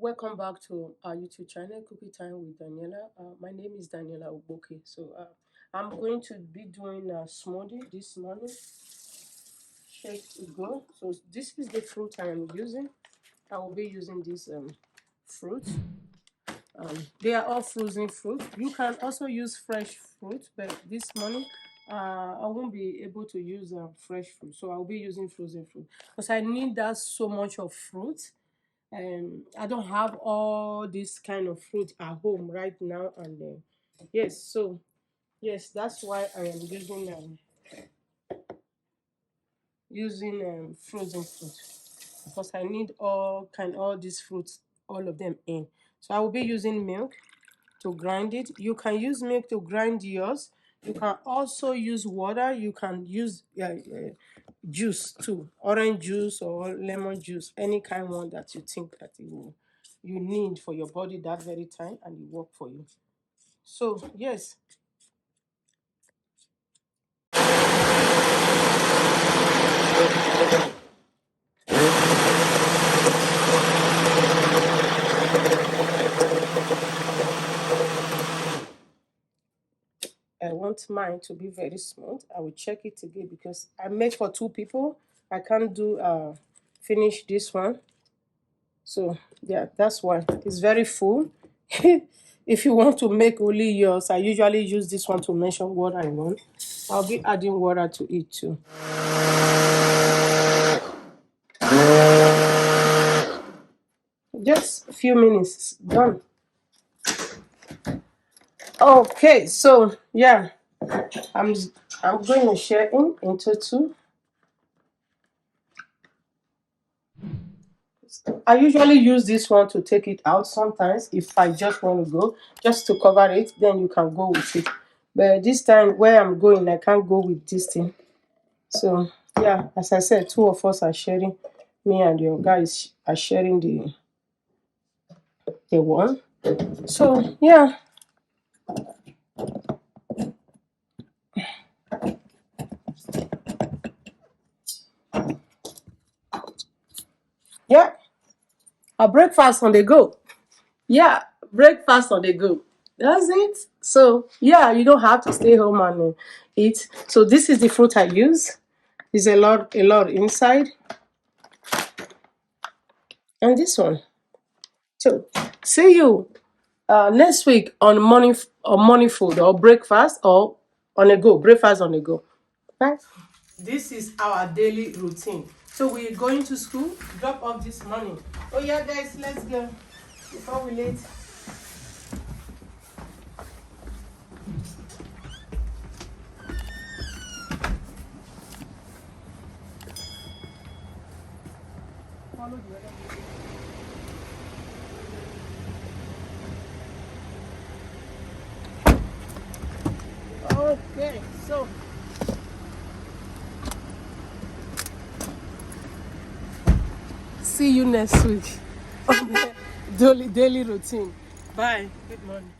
Welcome back to our YouTube channel, Cookie Time with Daniela. My name is Daniela Ogboke. So I'm going to be doing a smoothie this morning. Shake to go. So this is the fruit I am using. I will be using this fruit. They are all frozen fruit. You can also use fresh fruit, but this morning I won't be able to use fresh fruit. So I'll be using frozen fruit because I need that so much of fruit. I don't have all this kind of fruit at home right now, and yes, that's why I am using frozen fruit because I need all these fruits, all of them in. So I will be using milk to grind it. You can use milk to grind yours. You can also use water. You can use juice too, orange juice or lemon juice, any kind one that you think that you need for your body that very time and it work for you. So yes, I want mine to be very smooth. I will check it again because I made for 2 people. I can't do finish this one. So yeah, that's why it's very full. If you want to make only yours, I usually use this one to measure what I want. I'll be adding water to it too. Just a few minutes, done. Okay, so yeah, I'm I'm going to share into two. I usually use this one to take it out sometimes if I just want to go, just to cover it, then you can go with it. But this time where I'm going, I can't go with this thing. So yeah, as I said, 2 of us are sharing. Me and your guys are sharing the one. So yeah, yeah, a breakfast on the go. Yeah, breakfast on the go. That's it. So yeah, you don't have to stay home and eat. So this is the fruit I use. There's a lot inside, and this one. So see you next week on morning food or breakfast or on a go breakfast on a go. Bye. This is our daily routine. So we're going to school. Drop off this morning. Oh yeah, guys, let's go before we late. Follow the other. Okay, so see you next week on the daily routine. Bye. Good morning.